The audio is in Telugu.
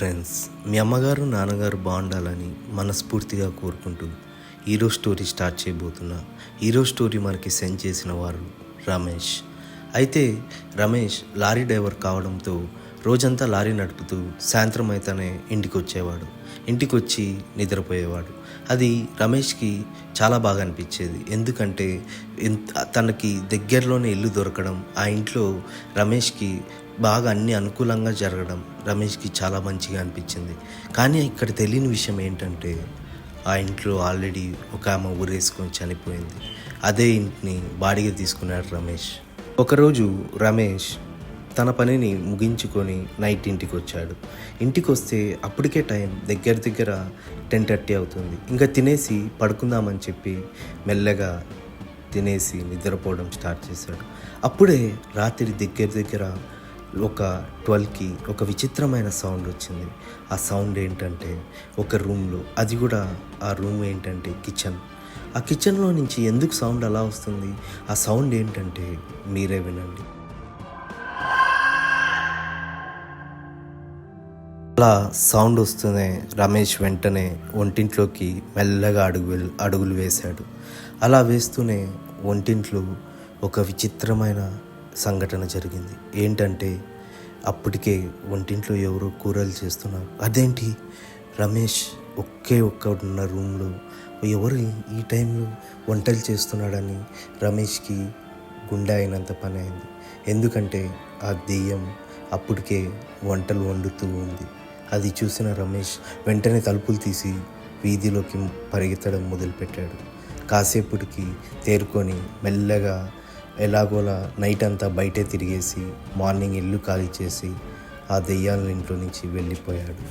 ఫ్రెండ్స్, మీ అమ్మగారు నాన్నగారు బాగుండాలని మనస్ఫూర్తిగా కోరుకుంటూ హీరో స్టోరీ స్టార్ట్ చేయబోతున్నా. హీరో స్టోరీ మనకి సెండ్ చేసిన వారు రమేష్. అయితే రమేష్ లారీ డ్రైవర్ కావడంతో రోజంతా లారీ నడుపుతూ సాయంత్రం అయితేనే ఇంటికి వచ్చేవాడు. ఇంటికి వచ్చి నిద్రపోయేవాడు. అది రమేష్కి చాలా బాగా అనిపించేది. ఎందుకంటే తనకి దగ్గరలోనే ఇల్లు దొరకడం, ఆ ఇంట్లో రమేష్కి బాగా అన్ని అనుకూలంగా జరగడం రమేష్కి చాలా మంచిగా అనిపించింది. కానీ ఇక్కడ తెలియని విషయం ఏంటంటే ఆ ఇంట్లో ఆల్రెడీ ఒక ఆమె ఊరేసుకొని చనిపోయింది. అదే ఇంటిని బాడిగ తీసుకున్నాడు రమేష్. ఒకరోజు రమేష్ తన పనిని ముగించుకొని నైట్ ఇంటికి వచ్చాడు. ఇంటికి వస్తే అప్పటికే టైం దగ్గర 10:30 అవుతుంది. ఇంకా తినేసి పడుకుందామని చెప్పి మెల్లగా తినేసి నిద్రపోవడం స్టార్ట్ చేశాడు. అప్పుడే రాత్రి దగ్గర ఒక 12కి ఒక విచిత్రమైన సౌండ్ వచ్చింది. ఆ సౌండ్ ఏంటంటే ఒక రూమ్లో, అది కూడా ఆ రూమ్ ఏంటంటే కిచెన్. ఆ కిచెన్లో నుంచి ఎందుకు సౌండ్ అలా వస్తుంది? ఆ సౌండ్ ఏంటంటే మీరే వినండి. అలా సౌండ్ వస్తూనే రమేష్ వెంటనే వంటింట్లోకి మెల్లగా అడుగులు వేశాడు. అలా వేస్తూనే వంటింట్లో ఒక విచిత్రమైన సంఘటన జరిగింది. ఏంటంటే అప్పటికే వంటింట్లో ఎవరో కూరలు చేస్తున్నారు. అదేంటి, రమేష్ ఒక్క రూమ్లో ఎవరు ఈ టైంలో వంటలు చేస్తున్నాడని రమేష్కి గుండె అయినంత పని అయింది. ఎందుకంటే ఆ దెయ్యం అప్పటికే వంటలు వండుతూ ఉంది. అది చూసిన రమేష్ వెంటనే తలుపులు తీసి వీధిలోకి పరిగెత్తడం మొదలుపెట్టాడు. కాసేపటికి తేరుకొని మెల్లగా ఎలాగోలా నైట్ అంతా బయటే తిరిగేసి మార్నింగ్ ఇల్లు ఖాళీ చేసి ఆ దెయ్యాల ఇంట్లో నుంచి వెళ్ళిపోయాడు.